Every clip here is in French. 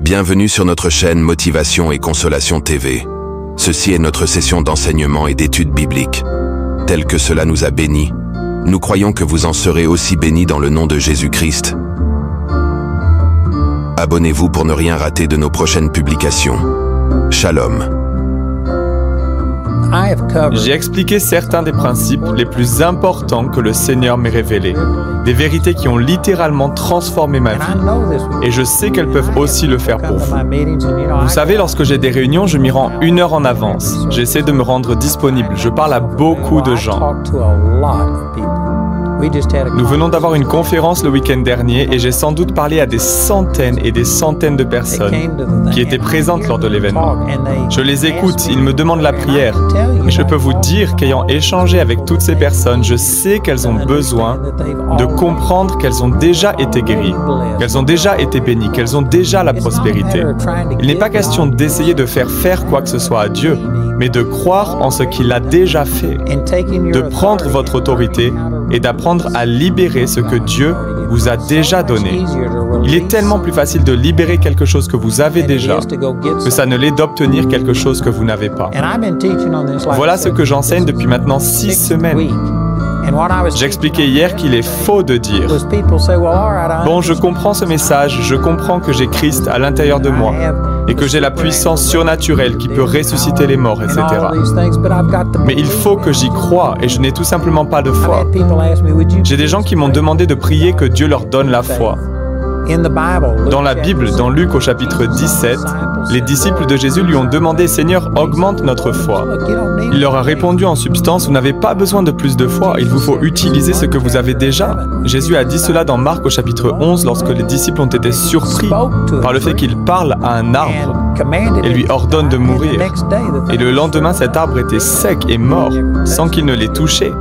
Bienvenue sur notre chaîne Motivation et Consolation TV. Ceci est notre session d'enseignement et d'études bibliques. Tel que cela nous a bénis, nous croyons que vous en serez aussi bénis dans le nom de Jésus-Christ. Abonnez-vous pour ne rien rater de nos prochaines publications. Shalom. J'ai expliqué certains des principes les plus importants que le Seigneur m'ait révélés, des vérités qui ont littéralement transformé ma vie. Et je sais qu'elles peuvent aussi le faire pour vous. Vous savez, lorsque j'ai des réunions, je m'y rends 1 heure en avance. J'essaie de me rendre disponible. Je parle à beaucoup de gens. Nous venons d'avoir une conférence le week-end dernier et j'ai sans doute parlé à des centaines et des centaines de personnes qui étaient présentes lors de l'événement. Je les écoute, ils me demandent la prière. Et je peux vous dire qu'ayant échangé avec toutes ces personnes, je sais qu'elles ont besoin de comprendre qu'elles ont déjà été guéries, qu'elles ont déjà été bénies, qu'elles ont déjà la prospérité. Il n'est pas question d'essayer de faire quoi que ce soit à Dieu, mais de croire en ce qu'il a déjà fait, de prendre votre autorité et d'apprendre à libérer ce que Dieu vous a déjà donné. Il est tellement plus facile de libérer quelque chose que vous avez déjà que ça ne l'est d'obtenir quelque chose que vous n'avez pas. Voilà ce que j'enseigne depuis maintenant 6 semaines. J'expliquais hier qu'il est faux de dire « Bon, je comprends ce message, je comprends que j'ai Christ à l'intérieur de moi et que j'ai la puissance surnaturelle qui peut ressusciter les morts, etc. Mais il faut que j'y croie et je n'ai tout simplement pas de foi. » J'ai des gens qui m'ont demandé de prier que Dieu leur donne la foi. Dans la Bible, dans Luc au chapitre 17, les disciples de Jésus lui ont demandé « Seigneur, augmente notre foi ». Il leur a répondu en substance « Vous n'avez pas besoin de plus de foi, il vous faut utiliser ce que vous avez déjà ». Jésus a dit cela dans Marc au chapitre 11 lorsque les disciples ont été surpris par le fait qu'il parle à un arbre et lui ordonne de mourir. Et le lendemain, cet arbre était sec et mort, sans qu'il ne l'ait touché.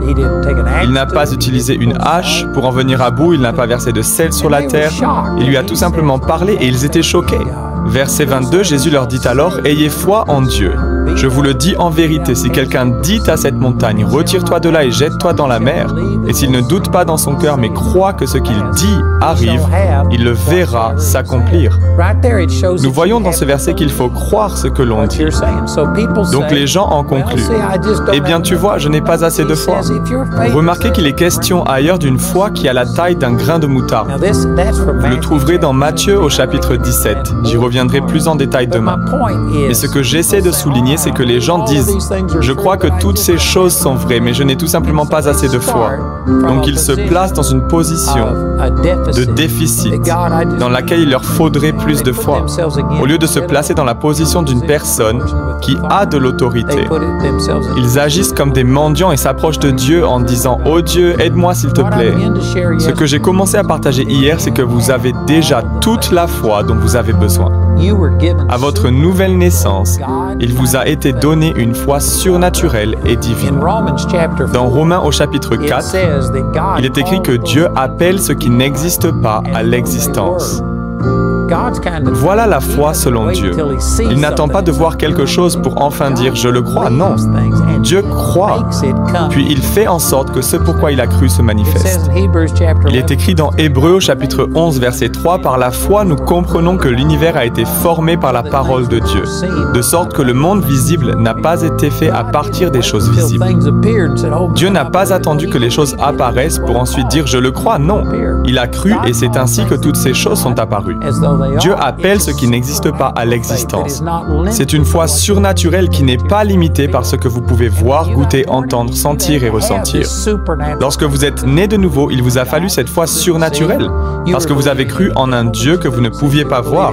Il n'a pas utilisé une hache pour en venir à bout, il n'a pas versé de sel sur la terre. Il lui a tout simplement parlé et ils étaient choqués. Verset 22, Jésus leur dit alors « Ayez foi en Dieu. Je vous le dis en vérité, si quelqu'un dit à cette montagne, retire-toi de là et jette-toi dans la mer, et s'il ne doute pas dans son cœur, mais croit que ce qu'il dit arrive, il le verra s'accomplir. » Nous voyons dans ce verset qu'il faut croire ce que l'on dit. Donc les gens en concluent. Eh bien tu vois, je n'ai pas assez de foi. Remarquez qu'il est question ailleurs d'une foi qui a la taille d'un grain de moutarde. Vous le trouverez dans Matthieu au chapitre 17. J'y reviendrai plus en détail demain. Mais ce que j'essaie de souligner, c'est que les gens disent « Je crois que toutes ces choses sont vraies, mais je n'ai tout simplement pas assez de foi. » Donc ils se placent dans une position de déficit, dans laquelle il leur faudrait plus de foi, au lieu de se placer dans la position d'une personne qui a de l'autorité. Ils agissent comme des mendiants et s'approchent de Dieu en disant « Oh Dieu, aide-moi s'il te plaît. » Ce que j'ai commencé à partager hier, c'est que vous avez déjà toute la foi dont vous avez besoin. À votre nouvelle naissance, il vous a été donné une foi surnaturelle et divine. Dans Romains au chapitre 4, il est écrit que Dieu appelle ce qui n'existe pas à l'existence. Voilà la foi selon Dieu. Il n'attend pas de voir quelque chose pour enfin dire « je le crois ». Non, Dieu croit, puis il fait en sorte que ce pourquoi il a cru se manifeste. Il est écrit dans Hébreux au chapitre 11, verset 3 « Par la foi, nous comprenons que l'univers a été formé par la parole de Dieu, de sorte que le monde visible n'a pas été fait à partir des choses visibles. » Dieu n'a pas attendu que les choses apparaissent pour ensuite dire « je le crois ». Non, il a cru et c'est ainsi que toutes ces choses sont apparues. Dieu appelle ce qui n'existe pas à l'existence. C'est une foi surnaturelle qui n'est pas limitée par ce que vous pouvez voir, goûter, entendre, sentir et ressentir. Lorsque vous êtes né de nouveau, il vous a fallu cette foi surnaturelle, parce que vous avez cru en un Dieu que vous ne pouviez pas voir.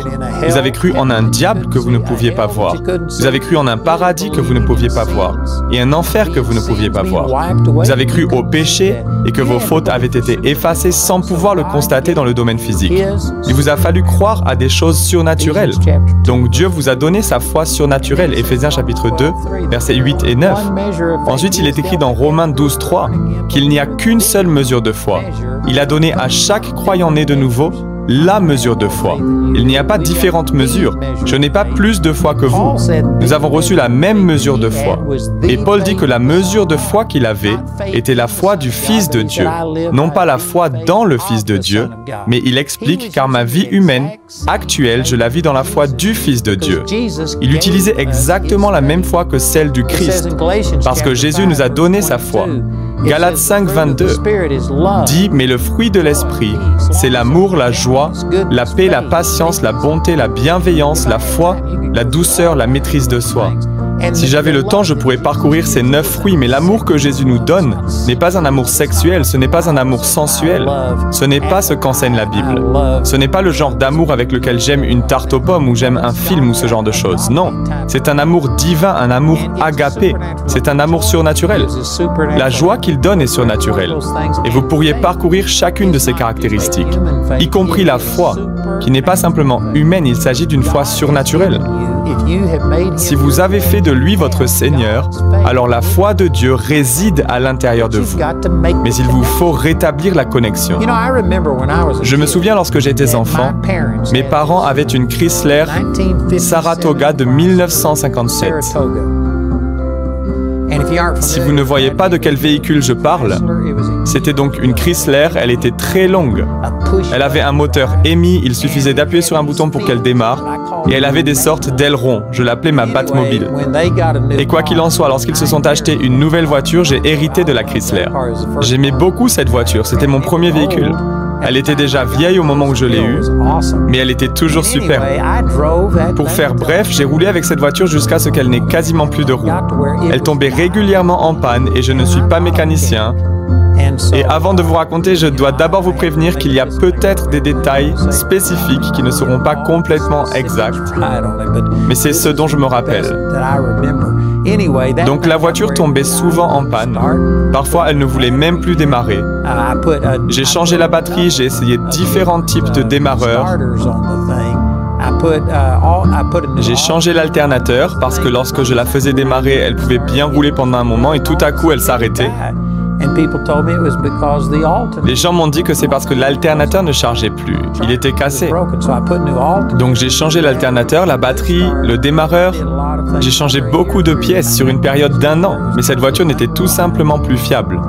Vous avez cru en un diable que vous ne pouviez pas voir. Vous avez cru en un paradis que vous ne pouviez pas voir, et un enfer que vous ne pouviez pas voir. Vous avez cru au péché et que vos fautes avaient été effacées sans pouvoir le constater dans le domaine physique. Il vous a fallu croire à des choses surnaturelles. Donc Dieu vous a donné sa foi surnaturelle, Éphésiens chapitre 2, versets 8 et 9. Ensuite, il est écrit dans Romains 12, 3 qu'il n'y a qu'une seule mesure de foi. Il a donné à chaque croyant né de nouveau la mesure de foi. Il n'y a pas différentes mesures. Je n'ai pas plus de foi que vous. Nous avons reçu la même mesure de foi. Et Paul dit que la mesure de foi qu'il avait était la foi du Fils de Dieu. Non pas la foi dans le Fils de Dieu, mais il explique car ma vie humaine actuelle, je la vis dans la foi du Fils de Dieu. Il utilisait exactement la même foi que celle du Christ, parce que Jésus nous a donné sa foi. Galates 5, 22 dit « Mais le fruit de l'Esprit, c'est l'amour, la joie, la paix, la patience, la bonté, la bienveillance, la foi, la douceur, la maîtrise de soi. » Si j'avais le temps, je pourrais parcourir ces 9 fruits, mais l'amour que Jésus nous donne n'est pas un amour sexuel, ce n'est pas un amour sensuel, ce n'est pas ce qu'enseigne la Bible. Ce n'est pas le genre d'amour avec lequel j'aime une tarte aux pommes ou j'aime un film ou ce genre de choses. Non, c'est un amour divin, un amour agapé, c'est un amour surnaturel. La joie qu'il donne est surnaturelle, et vous pourriez parcourir chacune de ces caractéristiques, y compris la foi, qui n'est pas simplement humaine, il s'agit d'une foi surnaturelle. Si vous avez fait de lui votre Seigneur, alors la foi de Dieu réside à l'intérieur de vous. Mais il vous faut rétablir la connexion. Je me souviens lorsque j'étais enfant, mes parents avaient une Chrysler Saratoga de 1957. Si vous ne voyez pas de quel véhicule je parle, c'était donc une Chrysler, elle était très longue. Elle avait un moteur EMI, il suffisait d'appuyer sur un bouton pour qu'elle démarre, et elle avait des sortes d'ailerons, je l'appelais ma Batmobile. Et quoi qu'il en soit, lorsqu'ils se sont achetés une nouvelle voiture, j'ai hérité de la Chrysler. J'aimais beaucoup cette voiture, c'était mon premier véhicule. Elle était déjà vieille au moment où je l'ai eue, mais elle était toujours superbe. Pour faire bref, j'ai roulé avec cette voiture jusqu'à ce qu'elle n'ait quasiment plus de roues. Elle tombait régulièrement en panne et je ne suis pas mécanicien. Et avant de vous raconter, je dois d'abord vous prévenir qu'il y a peut-être des détails spécifiques qui ne seront pas complètement exacts, mais c'est ce dont je me rappelle. Donc la voiture tombait souvent en panne. Parfois, elle ne voulait même plus démarrer. J'ai changé la batterie, j'ai essayé différents types de démarreurs. J'ai changé l'alternateur parce que lorsque je la faisais démarrer, elle pouvait bien rouler pendant un moment et tout à coup, elle s'arrêtait. Les gens m'ont dit que c'est parce que l'alternateur ne chargeait plus, il était cassé. Donc j'ai changé l'alternateur, la batterie, le démarreur. J'ai changé beaucoup de pièces sur une période d'1 an, mais cette voiture n'était tout simplement plus fiable.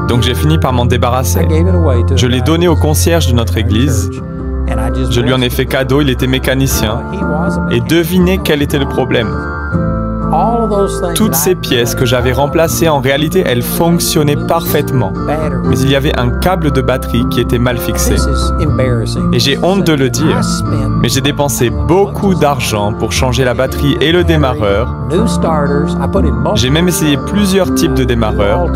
Donc j'ai fini par m'en débarrasser. Je l'ai donné au concierge de notre église. Je lui en ai fait cadeau, il était mécanicien. Et devinez quel était le problème. Toutes ces pièces que j'avais remplacées, en réalité, elles fonctionnaient parfaitement. Mais il y avait un câble de batterie qui était mal fixé. Et j'ai honte de le dire, mais j'ai dépensé beaucoup d'argent pour changer la batterie et le démarreur. J'ai même essayé plusieurs types de démarreurs.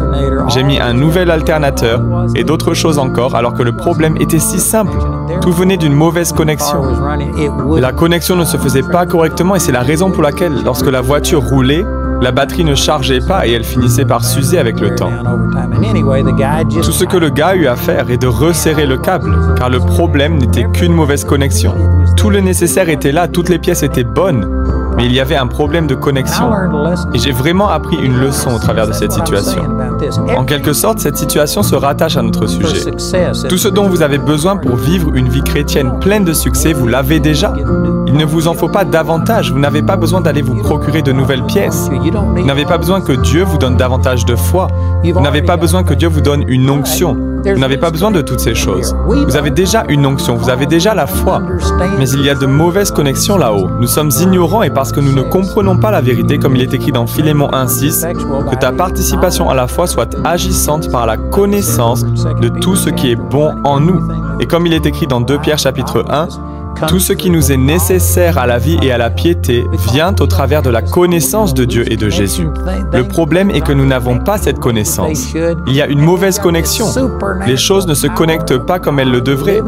J'ai mis un nouvel alternateur et d'autres choses encore, alors que le problème était si simple. Tout venait d'une mauvaise connexion. La connexion ne se faisait pas correctement et c'est la raison pour laquelle, lorsque la voiture roulait, la batterie ne chargeait pas et elle finissait par s'user avec le temps. Tout ce que le gars a eu à faire est de resserrer le câble, car le problème n'était qu'une mauvaise connexion. Tout le nécessaire était là, toutes les pièces étaient bonnes, mais il y avait un problème de connexion. Et j'ai vraiment appris une leçon au travers de cette situation. En quelque sorte, cette situation se rattache à notre sujet. Tout ce dont vous avez besoin pour vivre une vie chrétienne pleine de succès, vous l'avez déjà. Il ne vous en faut pas davantage, vous n'avez pas besoin d'aller vous procurer de nouvelles pièces. Vous n'avez pas besoin que Dieu vous donne davantage de foi. Vous n'avez pas besoin que Dieu vous donne une onction. Vous n'avez pas besoin de toutes ces choses. Vous avez déjà une onction, vous avez déjà la foi. Mais il y a de mauvaises connexions là-haut. Nous sommes ignorants et parce que nous ne comprenons pas la vérité, comme il est écrit dans Philémon 1:6, que ta participation à la foi soit agissante par la connaissance de tout ce qui est bon en nous. Et comme il est écrit dans 2 Pierre chapitre 1, tout ce qui nous est nécessaire à la vie et à la piété vient au travers de la connaissance de Dieu et de Jésus. Le problème est que nous n'avons pas cette connaissance. Il y a une mauvaise connexion. Les choses ne se connectent pas comme elles le devraient,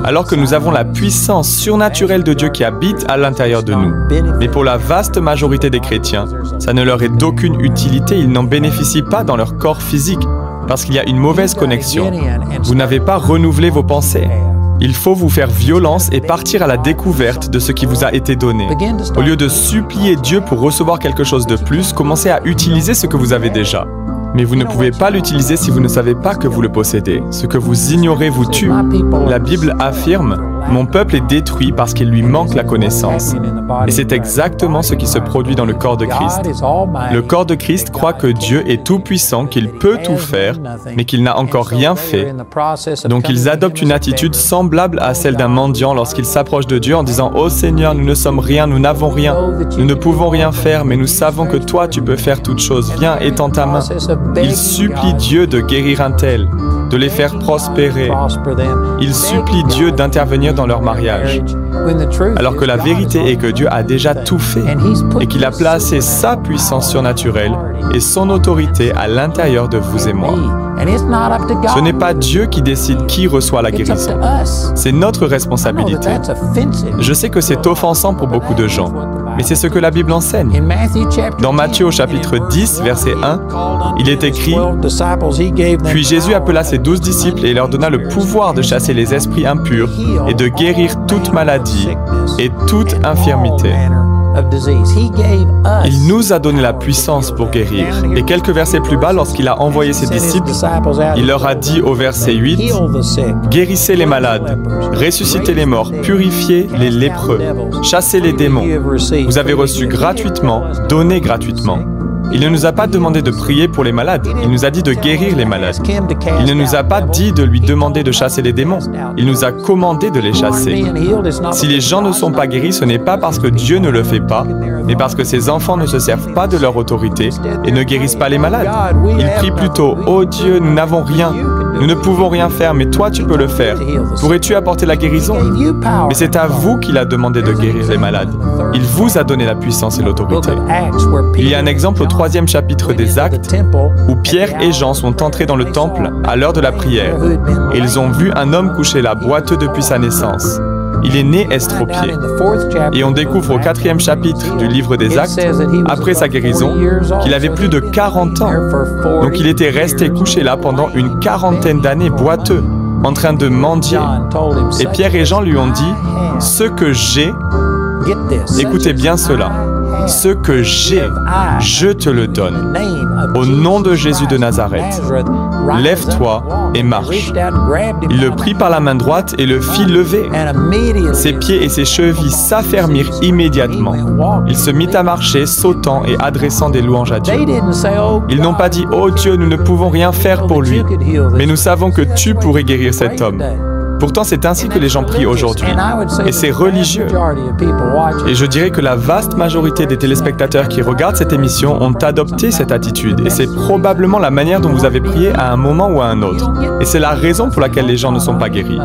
alors que nous avons la puissance surnaturelle de Dieu qui habite à l'intérieur de nous. Mais pour la vaste majorité des chrétiens, ça ne leur est d'aucune utilité, ils n'en bénéficient pas dans leur corps physique, parce qu'il y a une mauvaise connexion. Vous n'avez pas renouvelé vos pensées. Il faut vous faire violence et partir à la découverte de ce qui vous a été donné. Au lieu de supplier Dieu pour recevoir quelque chose de plus, commencez à utiliser ce que vous avez déjà. Mais vous ne pouvez pas l'utiliser si vous ne savez pas que vous le possédez. Ce que vous ignorez vous tue. La Bible affirme « Mon peuple est détruit parce qu'il lui manque la connaissance ». Et c'est exactement ce qui se produit dans le corps de Christ. Le corps de Christ croit que Dieu est tout-puissant, qu'il peut tout faire, mais qu'il n'a encore rien fait. Donc ils adoptent une attitude semblable à celle d'un mendiant lorsqu'il s'approche de Dieu en disant « Ô Seigneur, nous ne sommes rien, nous n'avons rien, nous ne pouvons rien faire, mais nous savons que toi, tu peux faire toutes choses. Viens, étends ta main. » Ils supplient Dieu de guérir un tel, de les faire prospérer. Ils supplient Dieu d'intervenir dans leur mariage. Alors que la vérité est que Dieu a déjà tout fait et qu'il a placé sa puissance surnaturelle et son autorité à l'intérieur de vous et moi. Ce n'est pas Dieu qui décide qui reçoit la guérison. C'est notre responsabilité. Je sais que c'est offensant pour beaucoup de gens, mais c'est ce que la Bible enseigne. Dans Matthieu au chapitre 10, verset 1, il est écrit « Puis Jésus appela ses 12 disciples et leur donna le pouvoir de chasser les esprits impurs et de guérir toute maladie et toute infirmité. » Il nous a donné la puissance pour guérir. Et quelques versets plus bas, lorsqu'il a envoyé ses disciples, il leur a dit au verset 8, « Guérissez les malades, ressuscitez les morts, purifiez les lépreux, chassez les démons. Vous avez reçu gratuitement, donnez gratuitement. » Il ne nous a pas demandé de prier pour les malades, il nous a dit de guérir les malades. Il ne nous a pas dit de lui demander de chasser les démons, il nous a commandé de les chasser. Si les gens ne sont pas guéris, ce n'est pas parce que Dieu ne le fait pas, mais parce que ses enfants ne se servent pas de leur autorité et ne guérissent pas les malades. Ils prient plutôt « Oh Dieu, nous n'avons rien, nous ne pouvons rien faire, mais toi tu peux le faire. Pourrais-tu apporter la guérison ?» Mais c'est à vous qu'il a demandé de guérir les malades. Il vous a donné la puissance et l'autorité. Il y a un exemple au 3e chapitre des Actes, où Pierre et Jean sont entrés dans le temple à l'heure de la prière, et ils ont vu un homme couché là, boiteux depuis sa naissance. Il est né estropié. Et on découvre au 4e chapitre du livre des Actes, après sa guérison, qu'il avait plus de 40 ans. Donc il était resté couché là pendant une quarantaine d'années, boiteux, en train de mendier. Et Pierre et Jean lui ont dit, « Ce que j'ai, écoutez bien cela, ce que j'ai, je te le donne. Au nom de Jésus de Nazareth, lève-toi et marche. » Il le prit par la main droite et le fit lever. Ses pieds et ses chevilles s'affermirent immédiatement. Il se mit à marcher, sautant et adressant des louanges à Dieu. Ils n'ont pas dit « Oh Dieu, nous ne pouvons rien faire pour lui, mais nous savons que tu pourrais guérir cet homme. » Pourtant, c'est ainsi que les gens prient aujourd'hui. Et c'est religieux. Et je dirais que la vaste majorité des téléspectateurs qui regardent cette émission ont adopté cette attitude. Et c'est probablement la manière dont vous avez prié à un moment ou à un autre. Et c'est la raison pour laquelle les gens ne sont pas guéris.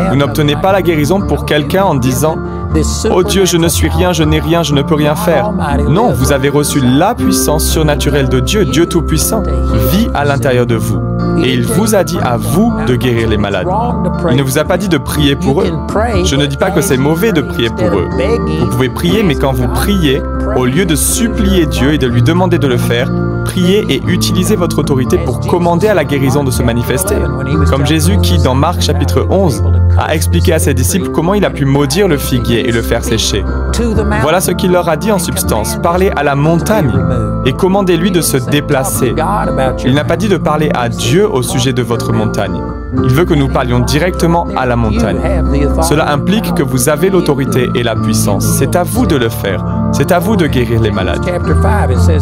Vous n'obtenez pas la guérisson pour quelqu'un en disant « Oh Dieu, je ne suis rien, je n'ai rien, je ne peux rien faire. » Non, vous avez reçu la puissance surnaturelle de Dieu, Dieu Tout-Puissant, vit à l'intérieur de vous. Et il vous a dit à vous de guérir les malades. Il ne vous a pas dit de prier pour eux. Je ne dis pas que c'est mauvais de prier pour eux. Vous pouvez prier, mais quand vous priez, au lieu de supplier Dieu et de lui demander de le faire, priez et utilisez votre autorité pour commander à la guérison de se manifester. Comme Jésus qui, dans Marc chapitre 11, a expliqué à ses disciples comment il a pu maudire le figuier et le faire sécher. Voilà ce qu'il leur a dit en substance. Parlez à la montagne et commandez-lui de se déplacer. Il n'a pas dit de parler à Dieu au sujet de votre montagne. Il veut que nous parlions directement à la montagne. Cela implique que vous avez l'autorité et la puissance. C'est à vous de le faire. C'est à vous de guérir les malades.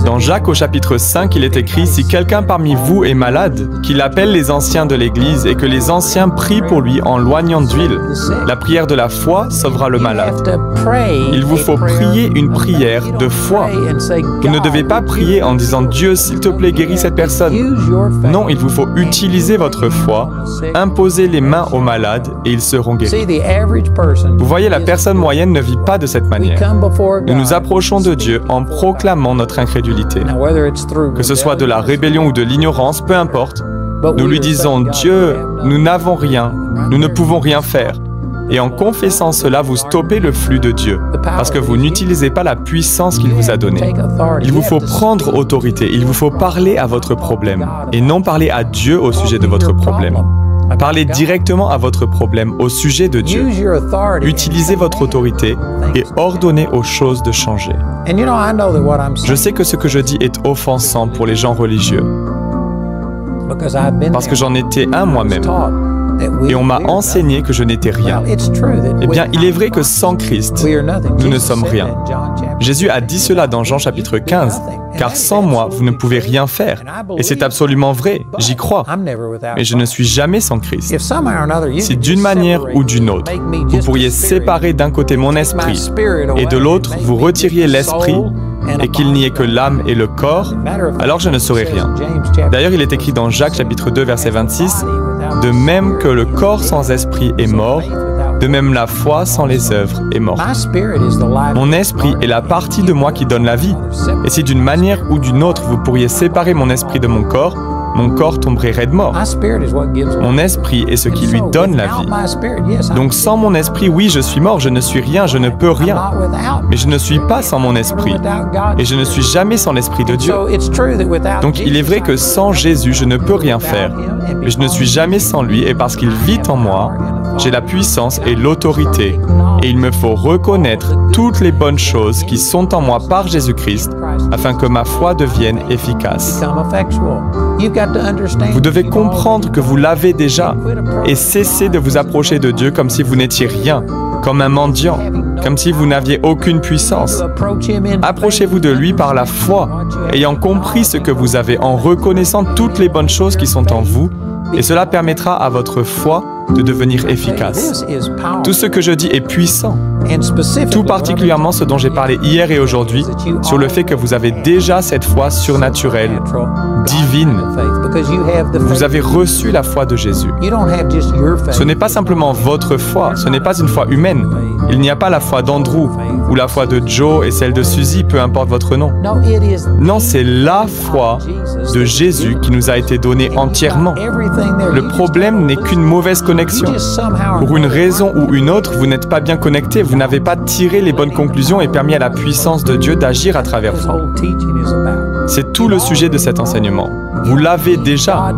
Dans Jacques au chapitre 5, il est écrit « Si quelqu'un parmi vous est malade, qu'il appelle les anciens de l'Église et que les anciens prient pour lui en loignant d'huile. La prière de la foi sauvera le malade. » Il vous faut prier une prière de foi. Vous ne devez pas prier en disant « Dieu, s'il te plaît, guéris cette personne. » Non, il vous faut utiliser votre foi, imposer les mains aux malades et ils seront guéris. Vous voyez, la personne moyenne ne vit pas de cette manière. Nous nous approchons de Dieu en proclamant notre incrédulité. Que ce soit de la rébellion ou de l'ignorance, peu importe, nous lui disons « Dieu, nous n'avons rien, nous ne pouvons rien faire. » Et en confessant cela, vous stoppez le flux de Dieu, parce que vous n'utilisez pas la puissance qu'il vous a donnée. Il vous faut prendre autorité, il vous faut parler à votre problème, et non parler à Dieu au sujet de votre problème. Parlez directement à votre problème au sujet de Dieu. Utilisez votre autorité et ordonnez aux choses de changer. Je sais que ce que je dis est offensant pour les gens religieux. parce que j'en étais un moi-même. Et on m'a enseigné que je n'étais rien. Eh bien, il est vrai que sans Christ, nous ne sommes rien. Jésus a dit cela dans Jean chapitre 15, « Car sans moi, vous ne pouvez rien faire. » Et c'est absolument vrai, j'y crois. Mais je ne suis jamais sans Christ. Si d'une manière ou d'une autre, vous pourriez séparer d'un côté mon esprit et de l'autre, vous retiriez l'esprit, et qu'il n'y ait que l'âme et le corps, alors je ne serai rien. D'ailleurs, il est écrit dans Jacques chapitre 2, verset 26, « De même que le corps sans esprit est mort, de même la foi sans les œuvres est morte. » Mon esprit est la partie de moi qui donne la vie. Et si d'une manière ou d'une autre vous pourriez séparer mon esprit de mon corps tomberait raide mort. Mon esprit est ce qui lui donne la vie. Donc sans mon esprit, oui, je suis mort, je ne suis rien, je ne peux rien. Mais je ne suis pas sans mon esprit. Et je ne suis jamais sans l'Esprit de Dieu. Donc il est vrai que sans Jésus, je ne peux rien faire. Mais je ne suis jamais sans lui, et parce qu'il vit en moi, j'ai la puissance et l'autorité. Et il me faut reconnaître toutes les bonnes choses qui sont en moi par Jésus-Christ, afin que ma foi devienne efficace. Vous devez comprendre que vous l'avez déjà et cesser de vous approcher de Dieu comme si vous n'étiez rien, comme un mendiant, comme si vous n'aviez aucune puissance. Approchez-vous de lui par la foi, ayant compris ce que vous avez en reconnaissant toutes les bonnes choses qui sont en vous, et cela permettra à votre foi de devenir efficace. Tout ce que je dis est puissant, tout particulièrement ce dont j'ai parlé hier et aujourd'hui, sur le fait que vous avez déjà cette foi surnaturelle, divine. Vous avez reçu la foi de Jésus. Ce n'est pas simplement votre foi, ce n'est pas une foi humaine. Il n'y a pas la foi d'Andrew, ou la foi de Joe et celle de Suzy, peu importe votre nom. Non, c'est la foi de Jésus qui nous a été donnée entièrement. Le problème n'est qu'une mauvaise connexion. Pour une raison ou une autre, vous n'êtes pas bien connecté, vous n'avez pas tiré les bonnes conclusions et permis à la puissance de Dieu d'agir à travers vous. C'est tout le sujet de cet enseignement. Vous l'avez déjà.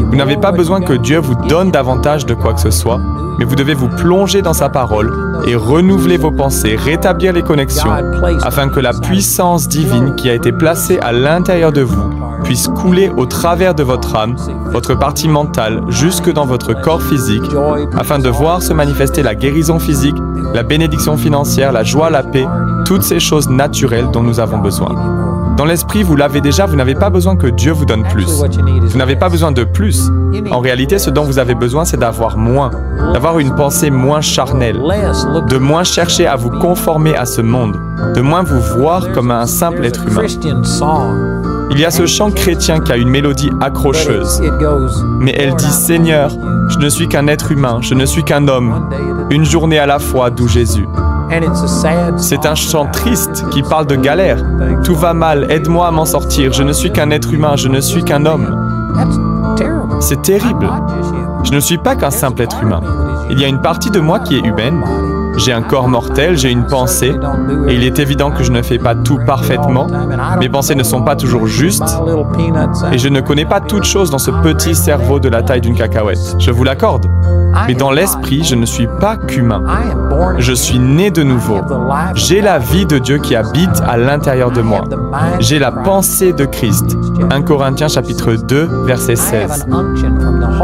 Vous n'avez pas besoin que Dieu vous donne davantage de quoi que ce soit, mais vous devez vous plonger dans sa parole et renouveler vos pensées, rétablir les connexions, afin que la puissance divine qui a été placée à l'intérieur de vous puisse couler au travers de votre âme, votre partie mentale, jusque dans votre corps physique, afin de voir se manifester la guérison physique, la bénédiction financière, la joie, la paix, toutes ces choses naturelles dont nous avons besoin. Dans l'esprit, vous l'avez déjà, vous n'avez pas besoin que Dieu vous donne plus. Vous n'avez pas besoin de plus. En réalité, ce dont vous avez besoin, c'est d'avoir moins, d'avoir une pensée moins charnelle, de moins chercher à vous conformer à ce monde, de moins vous voir comme un simple être humain. Il y a ce chant chrétien qui a une mélodie accrocheuse, mais elle dit « Seigneur, je ne suis qu'un être humain, je ne suis qu'un homme, une journée à la fois, d'où Jésus. » C'est un chant triste qui parle de galère. Tout va mal, aide-moi à m'en sortir, je ne suis qu'un être humain, je ne suis qu'un homme. C'est terrible. Je ne suis pas qu'un simple être humain. Il y a une partie de moi qui est humaine. J'ai un corps mortel, j'ai une pensée, et il est évident que je ne fais pas tout parfaitement. Mes pensées ne sont pas toujours justes, et je ne connais pas toutes choses dans ce petit cerveau de la taille d'une cacahuète. Je vous l'accorde. Mais dans l'esprit, je ne suis pas qu'humain. Je suis né de nouveau. J'ai la vie de Dieu qui habite à l'intérieur de moi. J'ai la pensée de Christ. 1 Corinthiens chapitre 2, verset 16.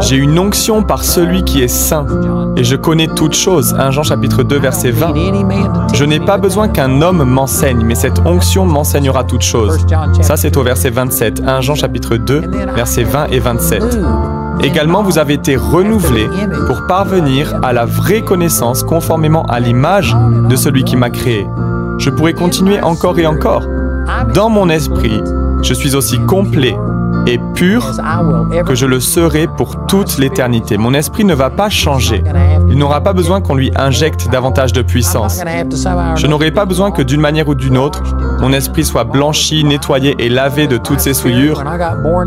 J'ai une onction par celui qui est saint, et je connais toutes choses. 1 Jean chapitre 2, verset 20. Je n'ai pas besoin qu'un homme m'enseigne, mais cette onction m'enseignera toutes choses. Ça, c'est au verset 27. 1 Jean chapitre 2, versets 20 et 27. Également, vous avez été renouvelés pour parvenir à la vraie connaissance conformément à l'image de celui qui m'a créé. Je pourrais continuer encore et encore. Dans mon esprit, je suis aussi complet et pur que je le serai pour toute l'éternité. Mon esprit ne va pas changer. Il n'aura pas besoin qu'on lui injecte davantage de puissance. Je n'aurai pas besoin que d'une manière ou d'une autre, mon esprit soit blanchi, nettoyé et lavé de toutes ses souillures,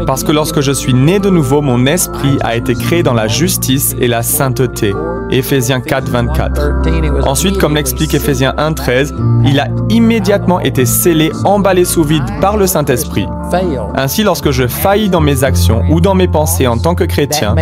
parce que lorsque je suis né de nouveau, mon esprit a été créé dans la justice et la sainteté. Éphésiens 4, 24. Ensuite, comme l'explique Éphésiens 1, 13, il a immédiatement été scellé, emballé sous vide par le Saint-Esprit. Ainsi, lorsque je faillis dans mes actions ou dans mes pensées en tant que chrétien,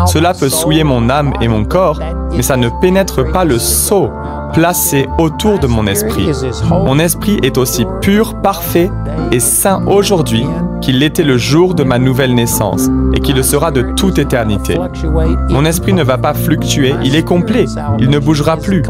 cela peut souiller mon âme et mon corps, mais ça ne pénètre pas le sceau, placé autour de mon esprit. Mon esprit est aussi pur, parfait et saint aujourd'hui qu'il l'était le jour de ma nouvelle naissance et qu'il le sera de toute éternité. Mon esprit ne va pas fluctuer, il est complet, il ne bougera plus.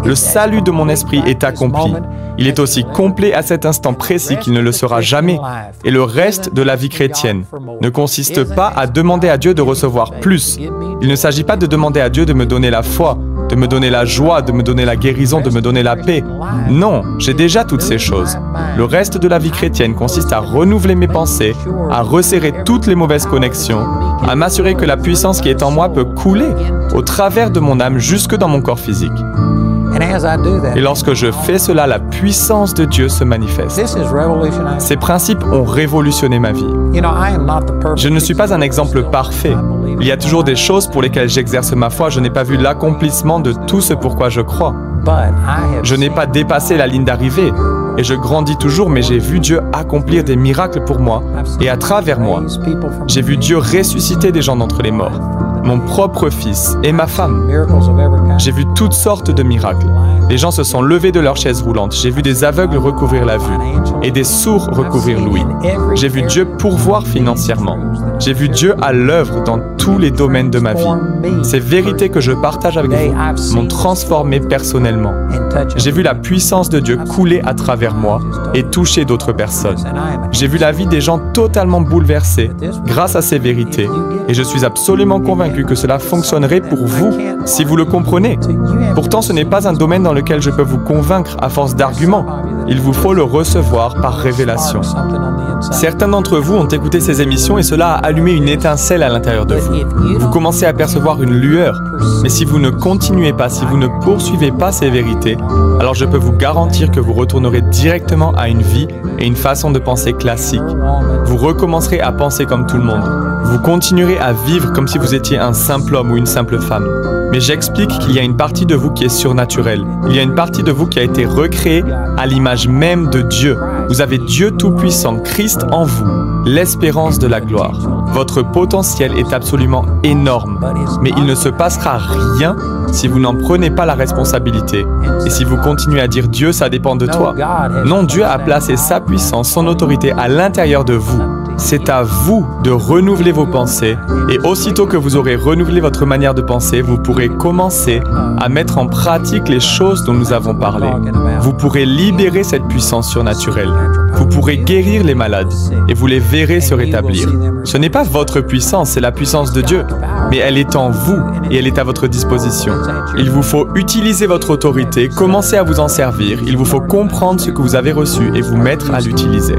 Le salut de mon esprit est accompli. Il est aussi complet à cet instant précis qu'il ne le sera jamais. Et le reste de la vie chrétienne ne consiste pas à demander à Dieu de recevoir plus. Il ne s'agit pas de demander à Dieu de me donner la foi, de me donner la joie, de me donner la guérison, de me donner la paix. Non, j'ai déjà toutes ces choses. Le reste de la vie chrétienne consiste à renouveler mes pensées, à resserrer toutes les mauvaises connexions, à m'assurer que la puissance qui est en moi peut couler au travers de mon âme jusque dans mon corps physique. Et lorsque je fais cela, la puissance de Dieu se manifeste. Ces principes ont révolutionné ma vie. Je ne suis pas un exemple parfait. Il y a toujours des choses pour lesquelles j'exerce ma foi. Je n'ai pas vu l'accomplissement de tout ce pourquoi je crois. Je n'ai pas dépassé la ligne d'arrivée. Et je grandis toujours, mais j'ai vu Dieu accomplir des miracles pour moi et à travers moi. J'ai vu Dieu ressusciter des gens d'entre les morts. Mon propre fils et ma femme. J'ai vu toutes sortes de miracles. Les gens se sont levés de leur chaise roulante. J'ai vu des aveugles recouvrir la vue et des sourds recouvrir l'ouïe. J'ai vu Dieu pourvoir financièrement. J'ai vu Dieu à l'œuvre dans tous les domaines de ma vie. Ces vérités que je partage avec vous m'ont transformé personnellement. J'ai vu la puissance de Dieu couler à travers moi et toucher d'autres personnes. J'ai vu la vie des gens totalement bouleversée grâce à ces vérités et je suis absolument convaincu que cela fonctionnerait pour vous si vous le comprenez. Pourtant, ce n'est pas un domaine dans lequel je peux vous convaincre à force d'arguments. Il vous faut le recevoir par révélation. Certains d'entre vous ont écouté ces émissions et cela a allumé une étincelle à l'intérieur de vous. Vous commencez à percevoir une lueur. Mais si vous ne continuez pas, si vous ne poursuivez pas ces vérités, alors je peux vous garantir que vous retournerez directement à une vie et une façon de penser classique. Vous recommencerez à penser comme tout le monde. Vous continuerez à vivre comme si vous étiez un simple homme ou une simple femme. Mais j'explique qu'il y a une partie de vous qui est surnaturelle. Il y a une partie de vous qui a été recréée à l'image même de Dieu. Vous avez Dieu Tout-Puissant, Christ en vous, l'espérance de la gloire. Votre potentiel est absolument énorme, mais il ne se passera rien si vous n'en prenez pas la responsabilité et si vous continuez à dire « Dieu, ça dépend de toi ». Non, Dieu a placé sa puissance, son autorité à l'intérieur de vous. C'est à vous de renouveler vos pensées et aussitôt que vous aurez renouvelé votre manière de penser, vous pourrez commencer à mettre en pratique les choses dont nous avons parlé. Vous pourrez libérer cette puissance surnaturelle. Vous pourrez guérir les malades et vous les verrez se rétablir. Ce n'est pas votre puissance, c'est la puissance de Dieu, mais elle est en vous et elle est à votre disposition. Il vous faut utiliser votre autorité, commencer à vous en servir, il vous faut comprendre ce que vous avez reçu et vous mettre à l'utiliser.